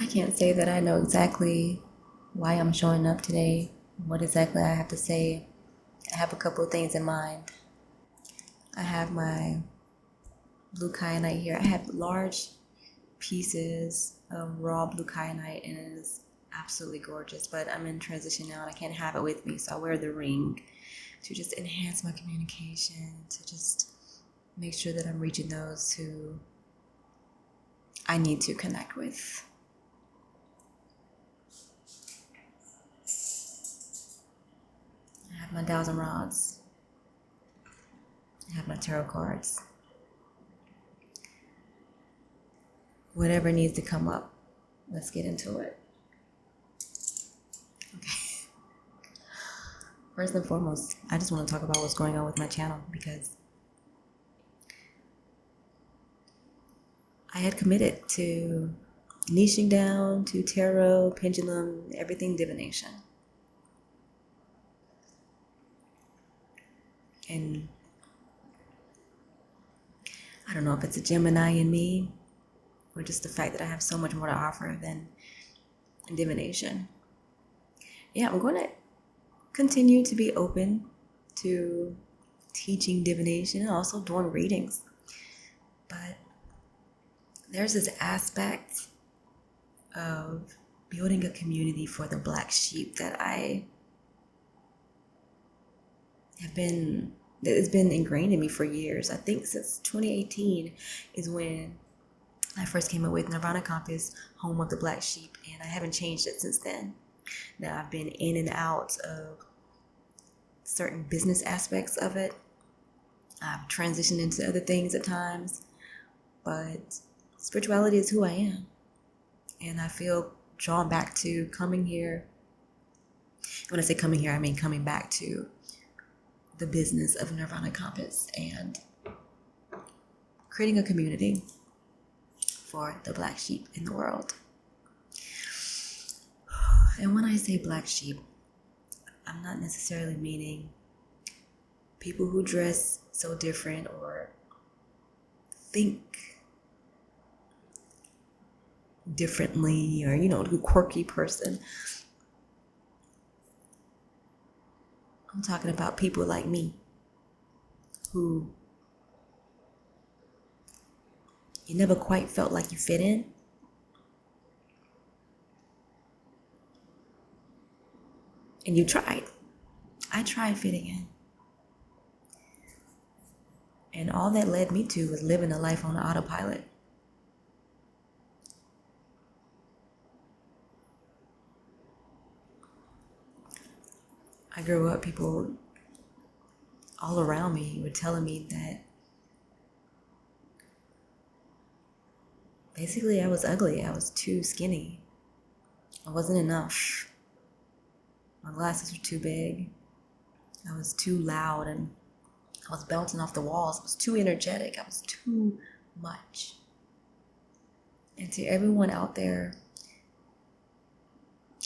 I can't say that I know exactly why I'm showing up today, what exactly I have to say. I have a couple of things in mind. I have my blue kyanite here. I have large pieces of raw blue kyanite and it is absolutely gorgeous, but I'm in transition now and I can't have it with me, so I wear the ring to just enhance my communication, to just make sure that I'm reaching those who I need to connect with. I have my thousand rods. I have my tarot cards. Whatever needs to come up, let's get into it. Okay. First and foremost, I just want to talk about what's going on with my channel because I had committed to niching down to tarot, pendulum, everything divination. And I don't know if it's a Gemini in me or just the fact that I have so much more to offer than divination. Yeah, I'm going to continue to be open to teaching divination and also doing readings. But there's this aspect of building a community for the black sheep that has been ingrained in me for years. I think since 2018 is when I first came up with Nirvana Compass, home of the black sheep, and I haven't changed it since then. Now I've been in and out of certain business aspects of it. I've transitioned into other things at times, but spirituality is who I am. And I feel drawn back to coming here. When I say coming here, I mean coming back to the business of Nirvana Compass and creating a community for the black sheep in the world. And when I say black sheep, I'm not necessarily meaning people who dress so different or think differently or, the quirky person. I'm talking about people like me who you never quite felt like you fit in. And you tried. I tried fitting in. And all that led me to was living a life on autopilot. I grew up, people all around me were telling me that basically I was ugly. I was too skinny. I wasn't enough. My glasses were too big. I was too loud and I was bouncing off the walls. I was too energetic. I was too much. And to everyone out there,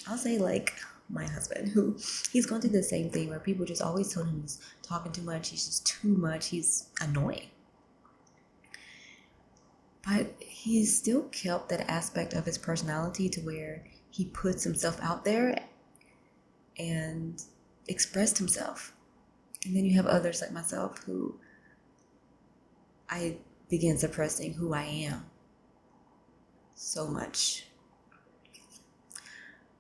I'll say like my husband, who he's gone through the same thing where people just always told him he's talking too much, he's just too much, he's annoying. But he's still kept that aspect of his personality to where he puts himself out there and expressed himself. And then you have others like myself who I began suppressing who I am so much.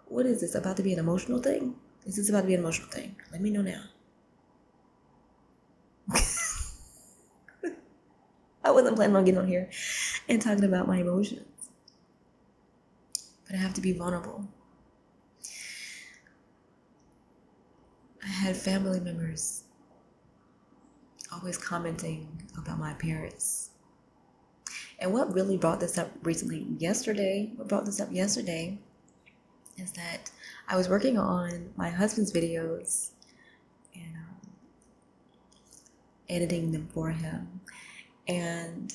What is this about to be an emotional thing? Is this about to be an emotional thing? Let me know now. I wasn't planning on getting on here and talking about my emotions. But I have to be vulnerable. I had family members always commenting about my appearance. And what really brought this up yesterday is that I was working on my husband's videos and editing them for him. And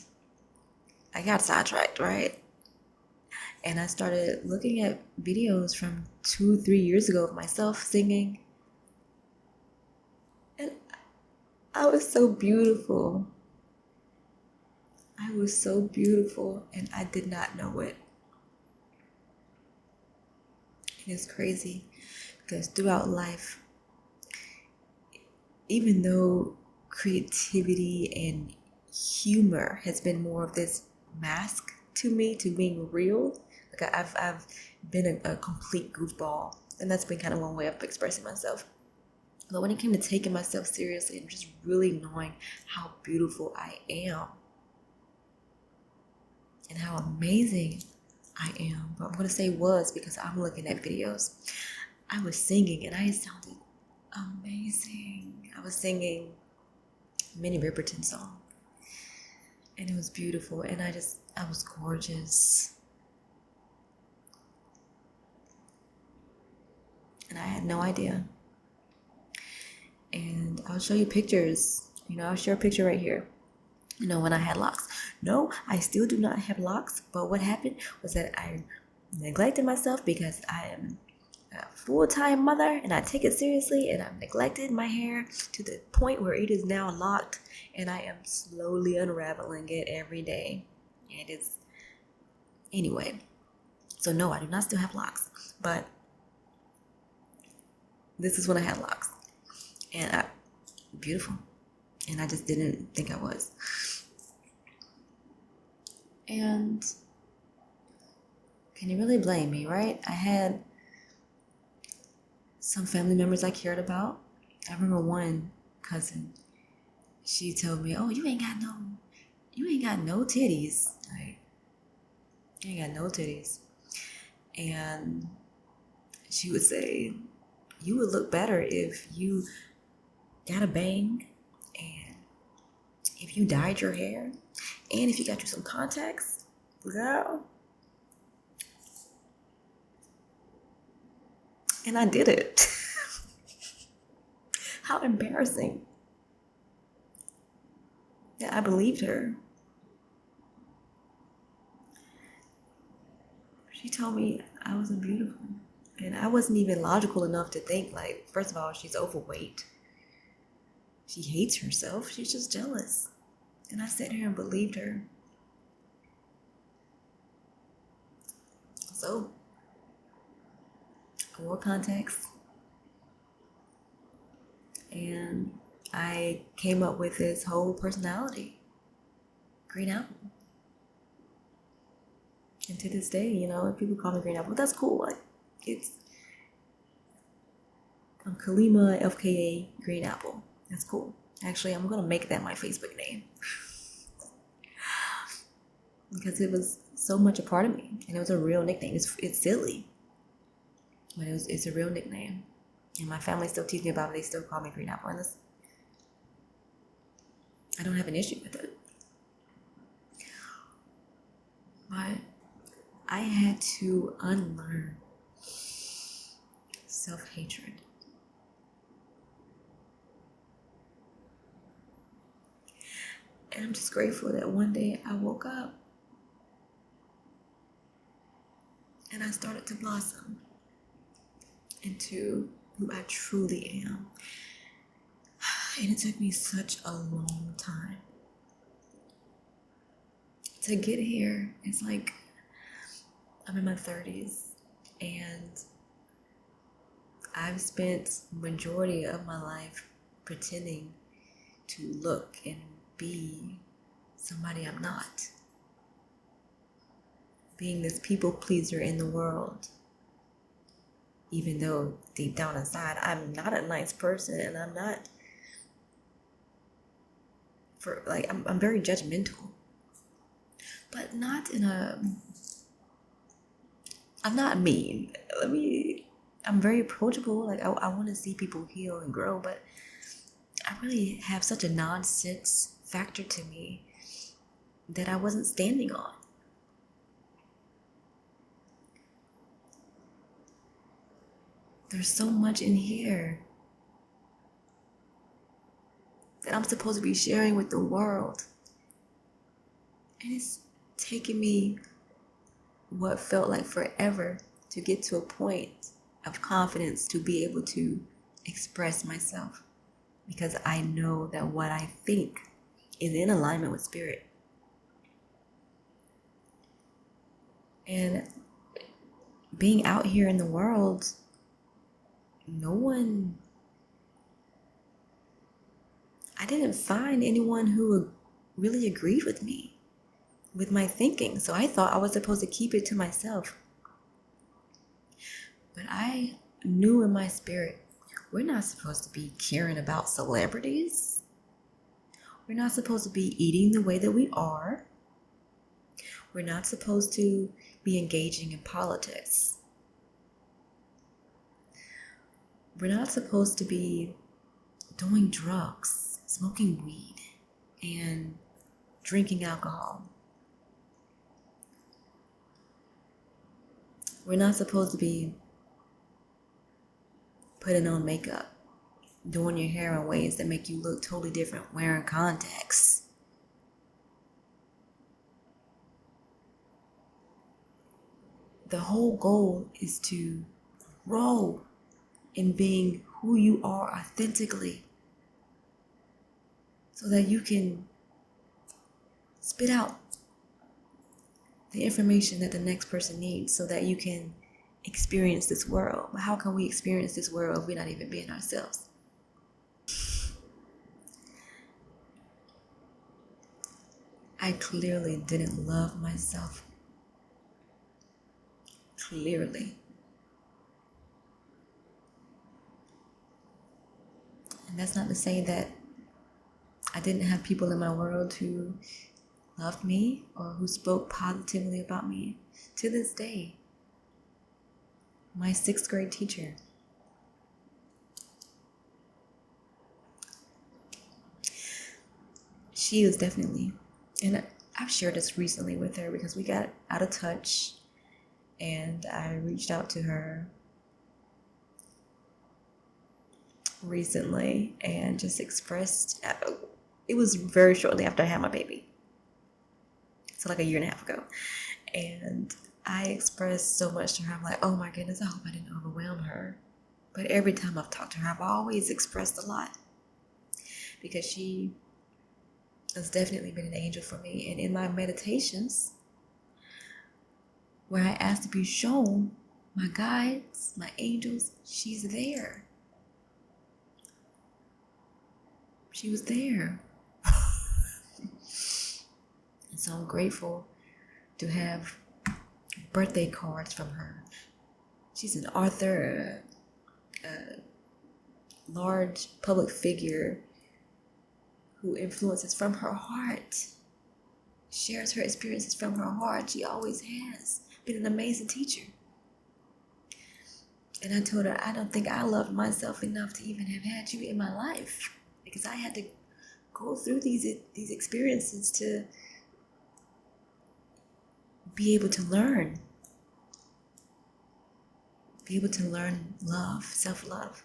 I got sidetracked, right? And I started looking at videos from 2-3 years ago of myself singing. And I was so beautiful. I was so beautiful and I did not know it. It's crazy because throughout life, even though creativity and humor has been more of this mask to me, to being real, like I've been a complete goofball, and that's been kind of one way of expressing myself. But when it came to taking myself seriously and just really knowing how beautiful I am and how amazing I am, but I'm going to say was because I'm looking at videos. I was singing and I sounded amazing. I was singing Minnie Riperton's song and it was beautiful, and I was gorgeous. And I had no idea. And I'll show you pictures. I'll share a picture right here. When I had locks. No, I still do not have locks. But what happened was that I neglected myself because I am a full-time mother and I take it seriously, and I've neglected my hair to the point where it is now locked, and I am slowly unraveling it every day. It is. Anyway. So no, I do not still have locks. But this is when I had locks. And beautiful. And I just didn't think I was. And can you really blame me, right? I had some family members I cared about. I remember one cousin. She told me, "Oh, you ain't got no titties. Like, you ain't got no titties." And she would say, "You would look better if you got a bang, and if you dyed your hair, and if you got you some contacts, girl." And I did it. How embarrassing. Yeah, I believed her. She told me I wasn't beautiful. And I wasn't even logical enough to think, like, first of all, she's overweight. She hates herself. She's just jealous. And I sat here and believed her. So, I wore contacts. And I came up with this whole personality. Green apple. And to this day, people call me Green Apple. That's cool. I'm Kalima FKA Green Apple. That's cool. Actually, I'm going to make that my Facebook name. Because it was so much a part of me. And it was a real nickname. It's silly. But it's a real nickname. And my family still teases me about it. They still call me Green Apple. And I don't have an issue with it. But I had to unlearn self-hatred. And I'm just grateful that one day I woke up and I started to blossom into who I truly am. And it took me such a long time to get here. It's like I'm in my 30s and I've spent majority of my life pretending to look and be somebody I'm not. Being this people pleaser in the world. Even though deep down inside I'm not a nice person, and I'm not I'm very judgmental. But not in a I'm not mean. I'm very approachable. Like I want to see people heal and grow, but I really have such a nonsense factor to me that I wasn't standing on. There's so much in here that I'm supposed to be sharing with the world. And it's taken me what felt like forever to get to a point of confidence to be able to express myself. Because I know that what I think is in alignment with spirit. And being out here in the world, I didn't find anyone who really agreed with me, with my thinking. So I thought I was supposed to keep it to myself. But I knew in my spirit, we're not supposed to be caring about celebrities. We're not supposed to be eating the way that we are. We're not supposed to be engaging in politics. We're not supposed to be doing drugs, smoking weed, and drinking alcohol. We're not supposed to be putting on makeup, doing your hair in ways that make you look totally different, wearing contacts. The whole goal is to grow in being who you are authentically, so that you can spit out the information that the next person needs, so that you can experience this world. But how can we experience this world if we're not even being ourselves? I clearly didn't love myself. Clearly. And that's not to say that I didn't have people in my world who loved me or who spoke positively about me. To this day, my 6th grade teacher, she was definitely, and I've shared this recently with her because we got out of touch, and I reached out to her recently and just expressed, it was very shortly after I had my baby, so like a year and a half ago, and I expressed so much to her. I'm like, oh my goodness, I hope I didn't overwhelm her. But every time I've talked to her, I've always expressed a lot, because she has definitely been an angel for me. And in my meditations, where I asked to be shown my guides, my angels, she's there. She was there. And so I'm grateful to have birthday cards from her. She's an author, a large public figure who influences from her heart, shares her experiences from her heart. She always has been an amazing teacher. And I told her, I don't think I loved myself enough to even have had you in my life, because I had to go through these experiences to be able to learn love, self-love.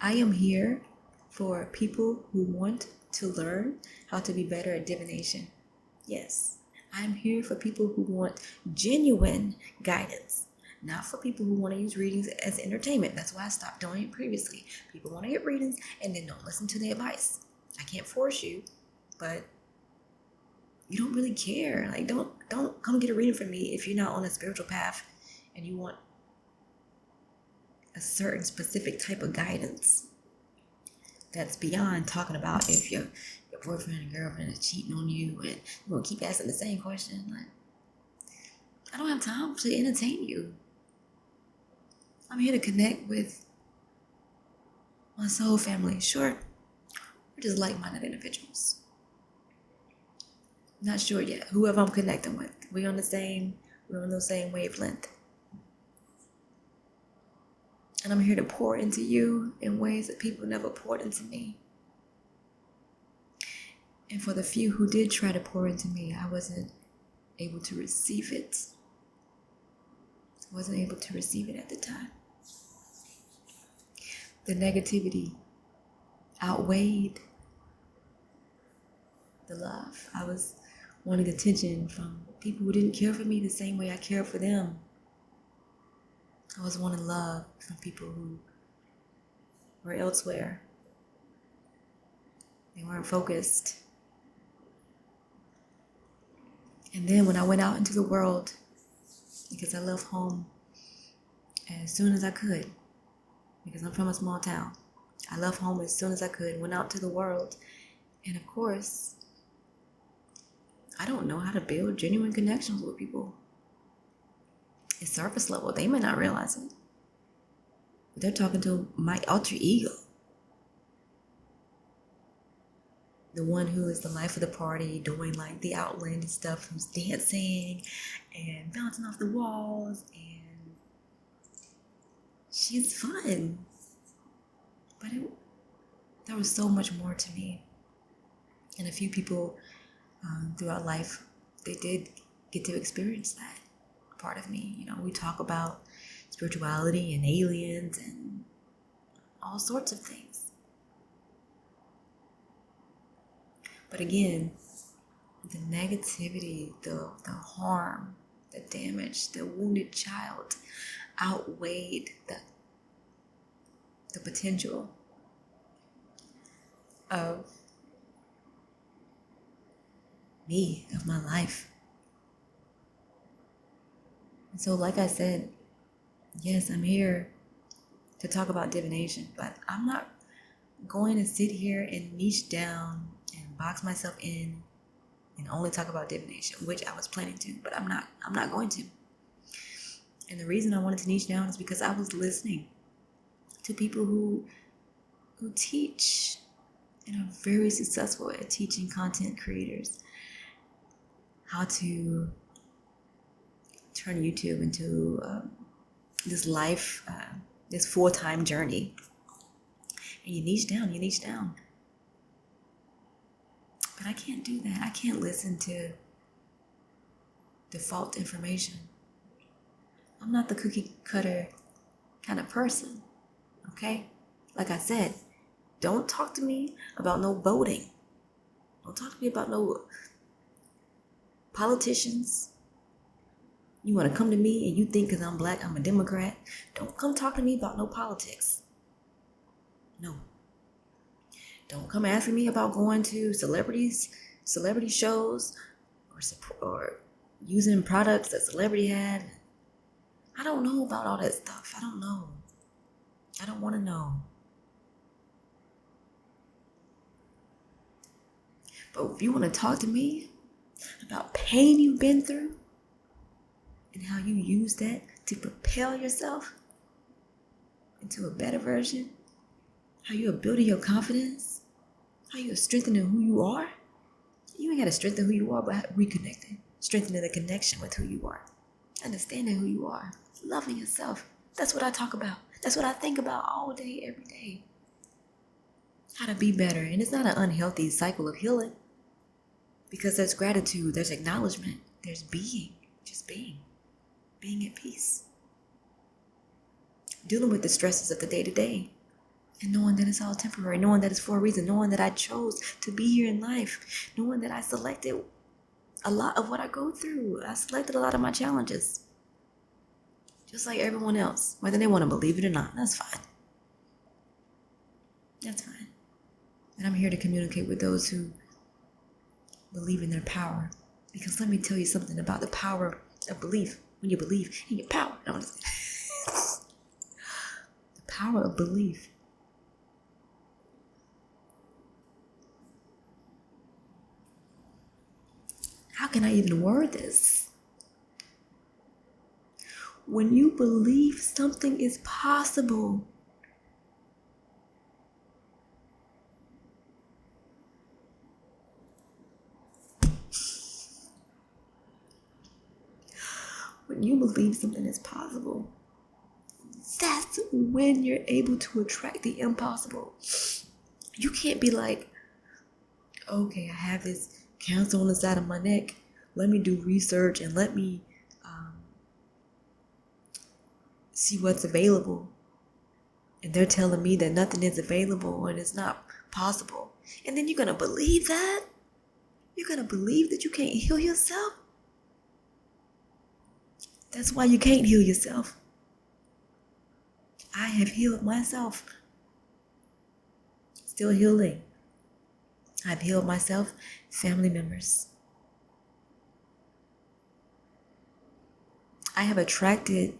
I am here for people who want to learn how to be better at divination. Yes, I'm here for people who want genuine guidance, not for people who want to use readings as entertainment. That's why I stopped doing it previously. People want to get readings and then don't listen to the advice. I can't force you, but you don't really care. Like, don't come get a reading from me if you're not on a spiritual path and you want a certain specific type of guidance that's beyond talking about if your boyfriend or girlfriend is cheating on you and you're going to keep asking the same question. Like, I don't have time to entertain you. I'm here to connect with my soul family. Sure, we're just like-minded individuals. Not sure yet. Whoever I'm connecting with, we're on the same wavelength. And I'm here to pour into you in ways that people never poured into me. And for the few who did try to pour into me, I wasn't able to receive it. I wasn't able to receive it at the time. The negativity outweighed the love. I was wanting attention from people who didn't care for me the same way I cared for them. I was wanting love from people who were elsewhere. They weren't focused. And then when I went out into the world, because I left home as soon as I could, because I'm from a small town, I left home as soon as I could, went out to the world. And of course, I don't know how to build genuine connections with people. It's surface level. They may not realize it. But they're talking to my alter ego. The one who is the life of the party, doing like the outlandish stuff, who's dancing and bouncing off the walls, and she's fun. But there was so much more to me. And a few people throughout life, they did get to experience that part of me. You know, we talk about spirituality and aliens and all sorts of things. But again, the negativity, the harm, the damage, the wounded child outweighed the potential of me, of my life. And so, like I said, yes, I'm here to talk about divination, but I'm not going to sit here and niche down and box myself in and only talk about divination, which I was planning to, but I'm not going to. And the reason I wanted to niche down is because I was listening to people who teach and are very successful at teaching content creators how to turn YouTube into this life, this full-time journey. And you niche down. But I can't do that. I can't listen to default information. I'm not the cookie cutter kind of person, okay? Like I said, don't talk to me about no voting. Don't talk to me about no politicians. You want to come to me and you think because I'm black, I'm a Democrat. Don't come talk to me about no politics. No. Don't come asking me about going to celebrity shows or using products that celebrity had. I don't know about all that stuff. I don't know. I don't want to know. But if you want to talk to me about pain you've been through and how you use that to propel yourself into a better version, how you are building your confidence, how you are strengthening who you are, you ain't got to strengthen who you are, but reconnecting, strengthening the connection with who you are, understanding who you are, loving yourself. That's what I talk about. That's what I think about all day, every day. How to be better. And it's not an unhealthy cycle of healing, because there's gratitude, there's acknowledgement, there's being, just being at peace. Dealing with the stresses of the day-to-day and knowing that it's all temporary, knowing that it's for a reason, knowing that I chose to be here in life, knowing that I selected a lot of what I go through. I selected a lot of my challenges, just like everyone else, whether they want to believe it or not. That's fine. That's fine. And I'm here to communicate with those who believe in their power. Because let me tell you something about the power of belief. When you believe in your power. No, the power of belief. How can I even word this? When you believe something is possible, when you believe something is possible, that's when you're able to attract the impossible. You can't be like, okay, I have this cancer on the side of my neck. Let me do research and let me see what's available. And they're telling me that nothing is available and it's not possible. And then you're going to believe that? You're going to believe that you can't heal yourself? That's why you can't heal yourself. I have healed myself. Still healing. I've healed myself, family members. I have attracted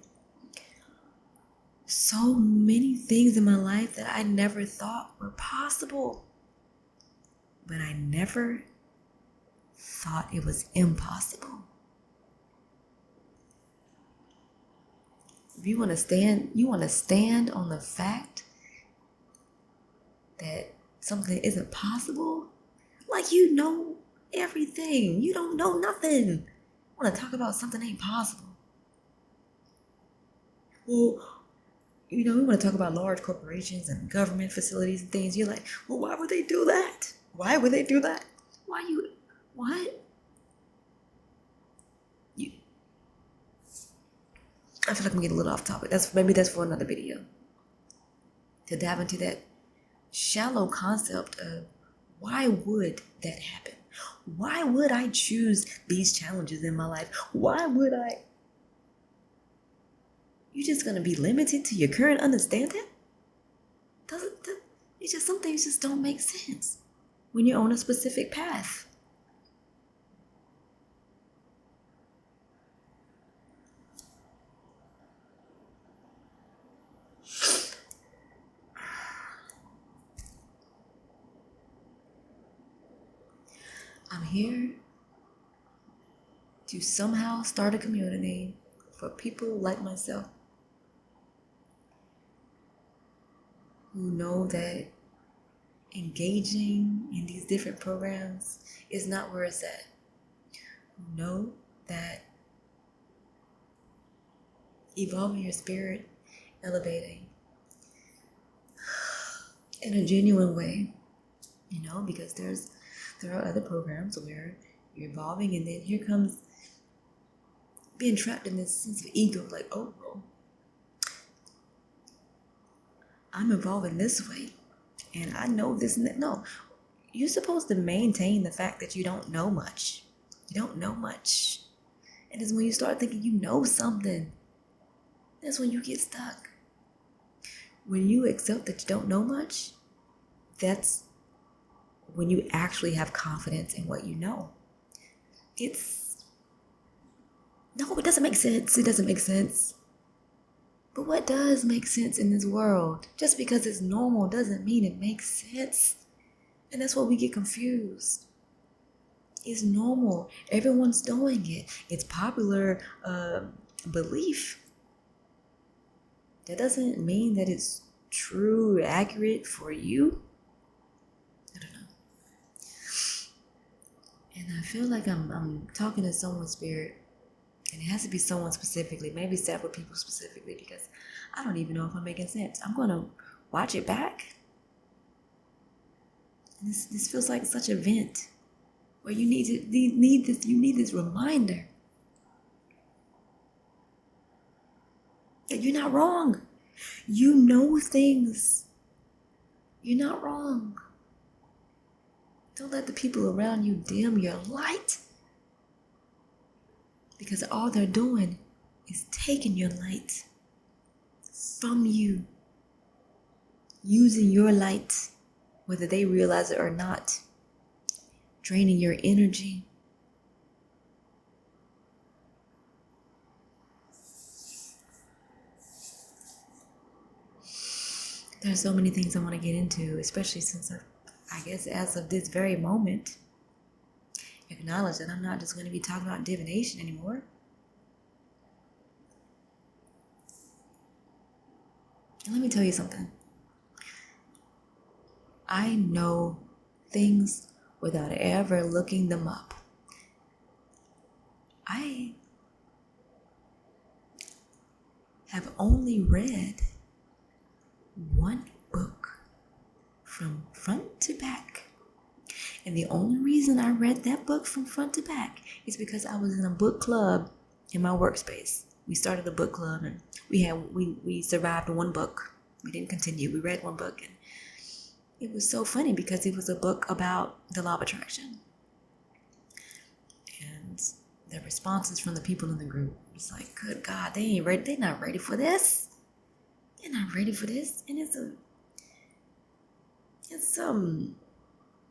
so many things in my life that I never thought were possible. But I never thought it was impossible. If you want to stand on the fact that something isn't possible, like you know everything. You don't know nothing. Want to talk about something ain't possible. Well, we want to talk about large corporations and government facilities and things. You're like, well, why would they do that? Why would they do that? What? I feel like I'm getting a little off topic. Maybe that's for another video. To dive into that shallow concept of why would that happen? Why would I choose these challenges in my life? Why would I? You're just going to be limited to your current understanding? It's just some things just don't make sense when you're on a specific path. I'm here to somehow start a community for people like myself who know that engaging in these different programs is not where it's at. Who know that evolving your spirit, elevating in a genuine way, because there are other programs where you're evolving, and then here comes being trapped in this sense of ego, like, oh, well, I'm evolving this way, and I know this and that. No, you're supposed to maintain the fact that you don't know much. You don't know much. And it's when you start thinking you know something, that's when you get stuck. When you accept that you don't know much, that's when you actually have confidence in what you know. It doesn't make sense. It doesn't make sense. But what does make sense in this world? Just because it's normal doesn't mean it makes sense. And that's why we get confused. It's normal. Everyone's doing it. It's popular belief. That doesn't mean that it's true or accurate for you. I don't know. And I feel like I'm talking to someone's spirit. And it has to be someone specifically, maybe several people specifically, because I don't even know if I'm making sense. I'm going to watch it back. And this feels like such a vent where you need this reminder that you're not wrong. You know things. You're not wrong. Don't let the people around you dim your light. Because all they're doing is taking your light from you. Using your light, whether they realize it or not. Draining your energy. There's so many things I want to get into, especially since I guess as of this very moment, acknowledge that I'm not just going to be talking about divination anymore. And let me tell you something. I know things without ever looking them up. I have only read one book from front to back. And the only reason I read that book from front to back is because I was in a book club in my workspace. We started a book club and we survived one book. We didn't continue. We read one book, and it was so funny because it was a book about the law of attraction. And the responses from the people in the group was like, good God, they ain't ready. They're not ready for this. They're not ready for this. And it's some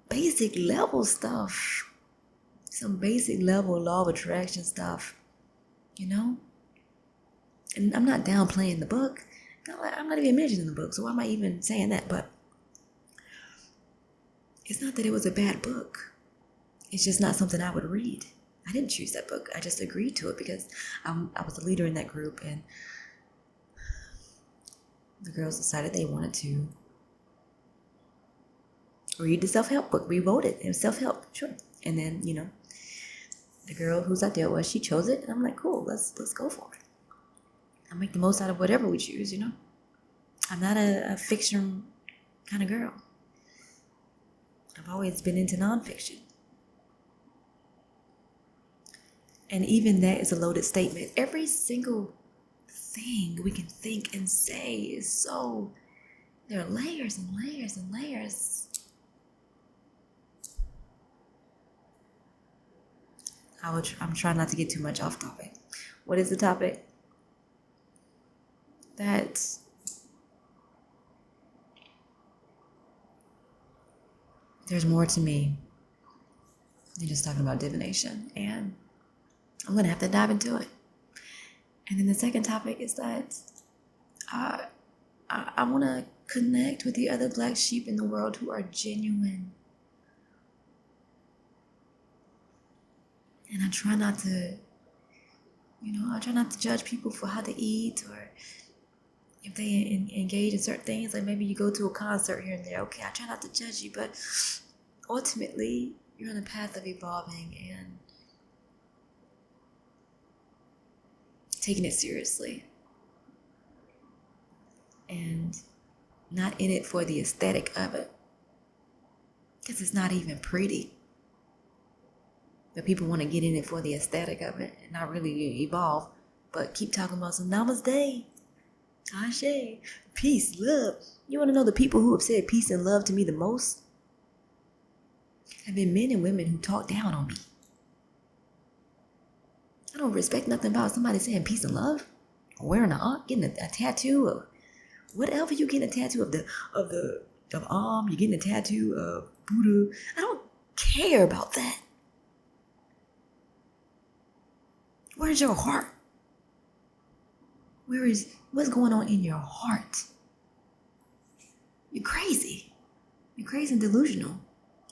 basic level stuff. Some basic level law of attraction stuff. And I'm not downplaying the book. I'm not even mentioning the book, so why am I even saying that? But it's not that it was a bad book. It's just not something I would read. I didn't choose that book. I just agreed to it because I was a leader in that group, and the girls decided they wanted to read the self-help book. We voted. It was self-help, sure. And then, the girl whose idea it was, she chose it, and I'm like, cool, let's go for it. I'll make the most out of whatever we choose, I'm not a fiction kind of girl. I've always been into nonfiction. And even that is a loaded statement. Every single thing we can think and say is so, there are layers and layers and layers. I'm trying not to get too much off topic. What is the topic? That there's more to me than just talking about divination, and I'm gonna have to dive into it. And then the second topic is that I want to connect with the other black sheep in the world who are genuine. And I try not to, judge people for how they eat or if they engage in certain things. Like maybe you go to a concert here and there. Okay, I try not to judge you, but ultimately you're on a path of evolving and taking it seriously. And not in it for the aesthetic of it. Because it's not even pretty. But people want to get in it for the aesthetic of it and not really evolve. But keep talking about some namaste, ashe, peace, love. You want to know the people who have said peace and love to me the most? Have been men and women who talk down on me. I don't respect nothing about somebody saying peace and love. Or wearing getting a tattoo of whatever. You getting a tattoo of you're getting a tattoo of Buddha. I don't care about that. Where's your heart? What's going on in your heart? You're crazy. You're crazy and delusional.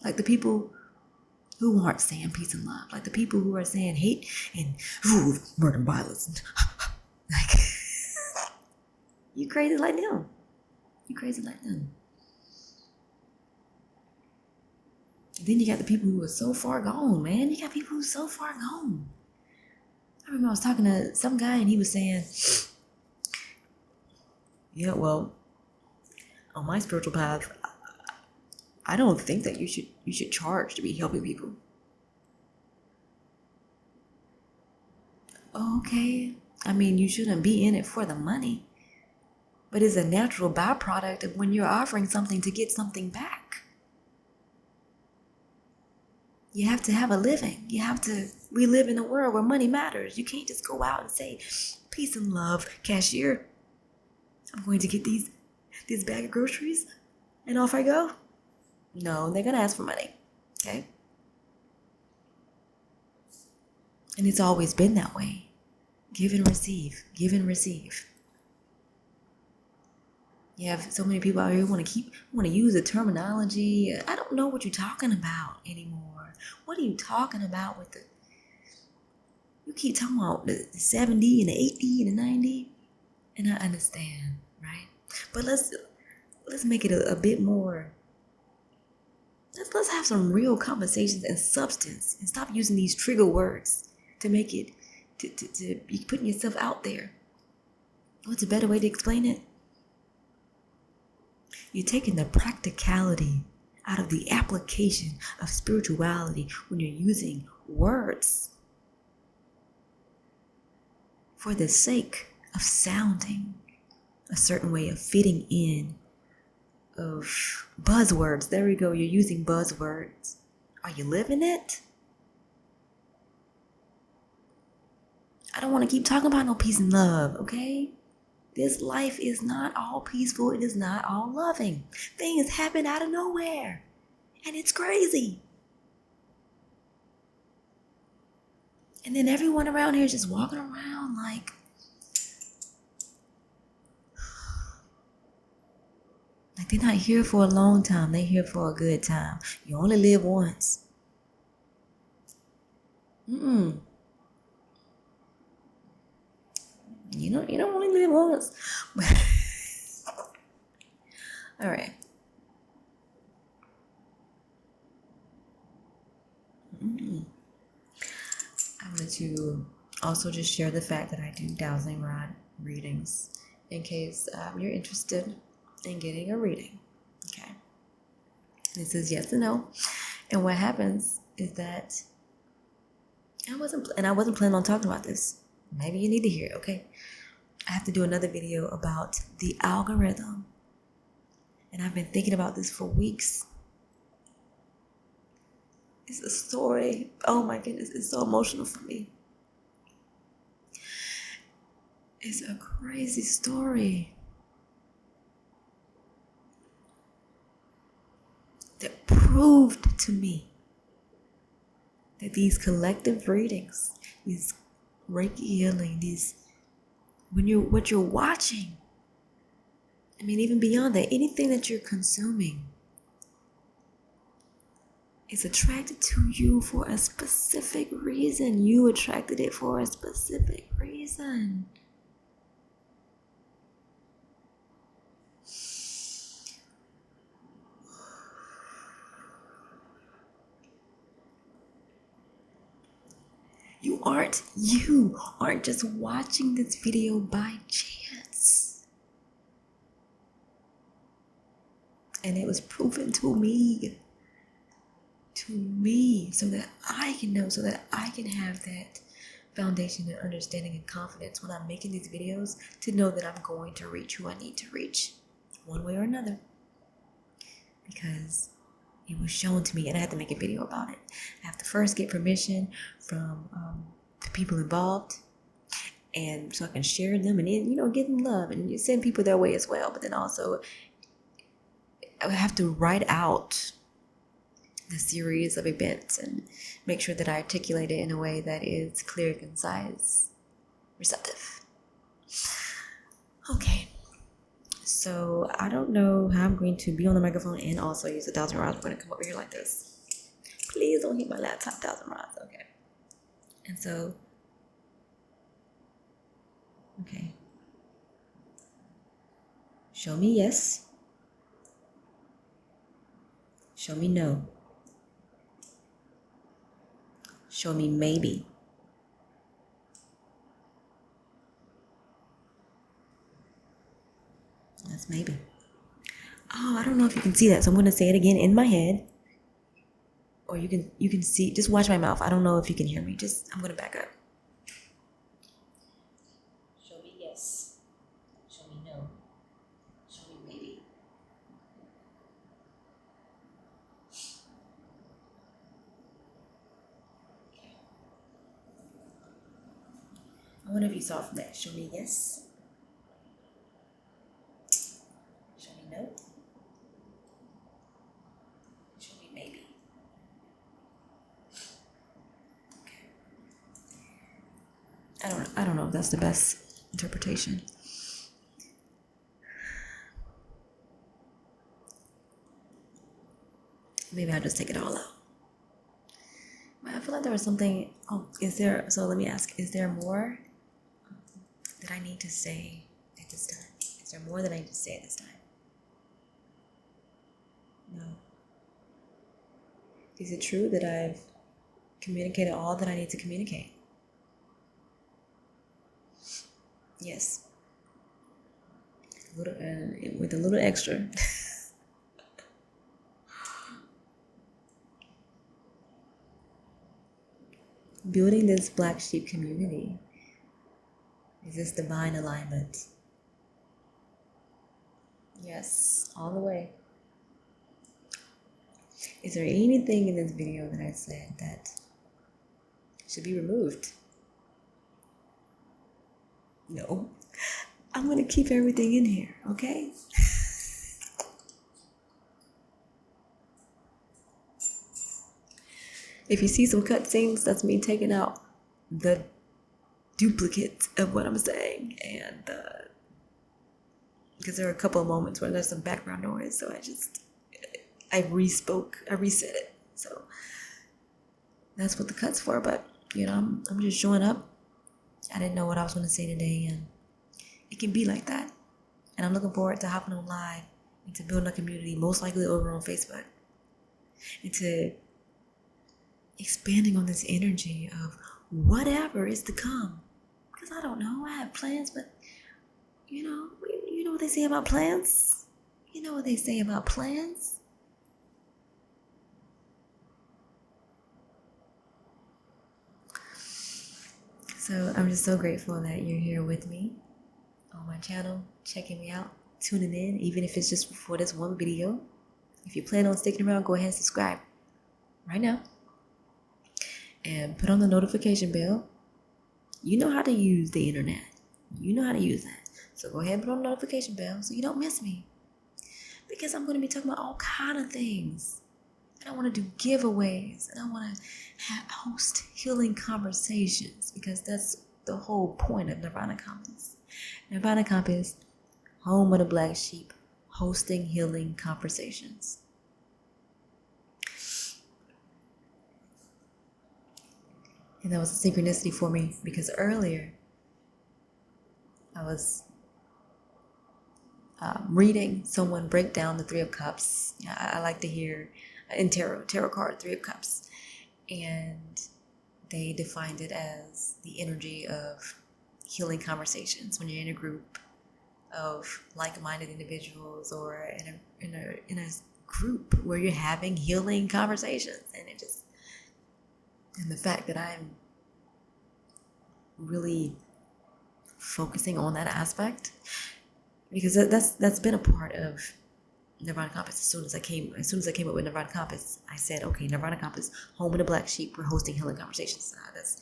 Like the people who aren't saying peace and love. Like the people who are saying hate and murder and violence. Like, you crazy like them. You crazy like them. Then you got the people who are so far gone, man. You got people who are so far gone. I remember I was talking to some guy and he was saying, yeah, well, on my spiritual path, I don't think that you should charge to be helping people. Okay. I mean, you shouldn't be in it for the money. But it's a natural byproduct of when you're offering something to get something back. You have to have a living. We live in a world where money matters. You can't just go out and say, peace and love, cashier. I'm going to get this bag of groceries and off I go. No, they're going to ask for money. Okay? And it's always been that way. Give and receive. Give and receive. You have so many people out here who want to use the terminology. I don't know what you're talking about anymore. What are you talking about with you keep talking about the 70 and the 80 and the 90, and I understand, right? But let's make it a bit more. Let's have some real conversations and substance, and stop using these trigger words to make it to be putting yourself out there. What's a better way to explain it? You're taking the practicality out of the application of spirituality when you're using words for the sake of sounding a certain way, of fitting in, of buzzwords. There we go. You're using buzzwords. Are you living it? I don't want to keep talking about no peace and love, okay? This life is not all peaceful. It is not all loving. Things happen out of nowhere. And it's crazy. And then everyone around here is just walking around like Like, they're not here for a long time. They're here for a good time. You only live once. You don't only live once. All right. I wanted to also just share the fact that I do dowsing rod readings in case you're interested in getting a reading. Okay. This is yes and no. And what happens is that I wasn't planning on talking about this. Maybe you need to hear it, okay? I have to do another video about the algorithm. And I've been thinking about this for weeks. It's a story. Oh my goodness, it's so emotional for me. It's a crazy story that proved to me that these collective readings, these Reiki healing, what you're watching, I mean, even beyond that, anything that you're consuming is attracted to you for a specific reason. You attracted it for a specific reason. You aren't just watching this video by chance. And it was proven to me, so that I can know, so that I can have that foundation and understanding and confidence when I'm making these videos, to know that I'm going to reach who I need to reach one way or another, because it was shown to me and I had to make a video about it. I have to first get permission from the people involved, and so I can share them and then, give them love and send people their way as well. But then also I have to write out the series of events and make sure that I articulate it in a way that is clear, concise, receptive. Okay, so I don't know how I'm going to be on the microphone and also use 1,000 rods. I'm going to come over here like this. Please don't hit my laptop, 1,000 rods. Okay. And so, okay. Show me yes. Show me no. Show me maybe. That's maybe. Oh, I don't know if you can see that, so I'm going to say it again in my head. Or you can see, just watch my mouth. I don't know if you can hear me. I'm going to back up. Show me yes. Show me no. Show me maybe. Okay. I wonder if you saw from that. Show me yes. Show me no. Show me maybe. Okay. I don't know if that's the best interpretation. Maybe I'll just take it all out. But I feel like there was something. So let me ask, is there more that I need to say at this time? Is there more that I need to say at this time? No. Is it true that I've communicated all that I need to communicate? Yes. With a little extra. Building this black sheep community is this divine alignment. Yes, all the way. Is there anything in this video that I said that should be removed? No. I'm going to keep everything in here, okay? If you see some cutscenes, that's me taking out the duplicate of what I'm saying and because there are a couple of moments where there's some background noise. So I reset it. So that's what the cut's for. But, I'm just showing up. I didn't know what I was going to say today, and it can be like that. And I'm looking forward to hopping on live and to building a community, most likely over on Facebook, and to expanding on this energy of whatever is to come. Because I don't know, I have plans, but you know what they say about plans? You know what they say about plans? So I'm just so grateful that you're here with me on my channel, checking me out, tuning in, even if it's just for this one video. If you plan on sticking around, go ahead and subscribe right now. And put on the notification bell. You know how to use the internet. You know how to use that. So go ahead and put on the notification bell so you don't miss me. Because I'm going to be talking about all kind of things. And I want to do giveaways. And I want to host healing conversations. Because that's the whole point of Nirvana Compass. Nirvana Compass, home of the black sheep, hosting healing conversations. And that was a synchronicity for me because earlier I was reading someone break down the Three of Cups. I like to hear in tarot card, Three of Cups. And they defined it as the energy of healing conversations when you're in a group of like-minded individuals or in a group where you're having healing conversations. And the fact that I'm really focusing on that aspect, because that's been a part of Nirvana Compass. As soon as I came up with Nirvana Compass, I said, okay, Nirvana Compass, home of the black sheep, we're hosting healing conversations. That's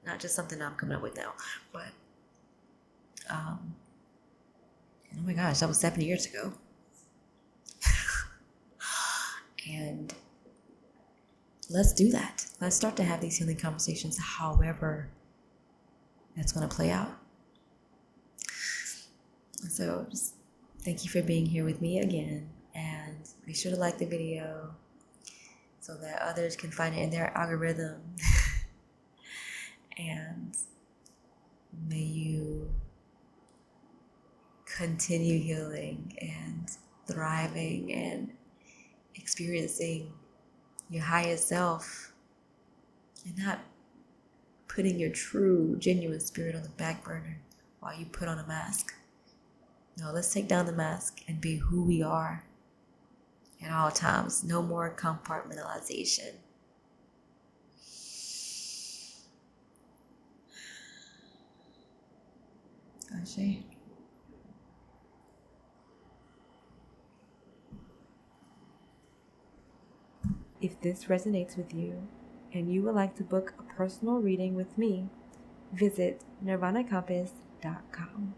not just something I'm coming up with now, but oh my gosh, that was 7 years ago. And let's do that. Let's start to have these healing conversations, however that's going to play out. So just thank you for being here with me again. And be sure to like the video so that others can find it in their algorithm. And may you continue healing and thriving and experiencing your highest self and not putting your true, genuine spirit on the back burner while you put on a mask. No, let's take down the mask and be who we are at all times. No more compartmentalization. Ashe. If this resonates with you and you would like to book a personal reading with me, visit nirvanacompass.com.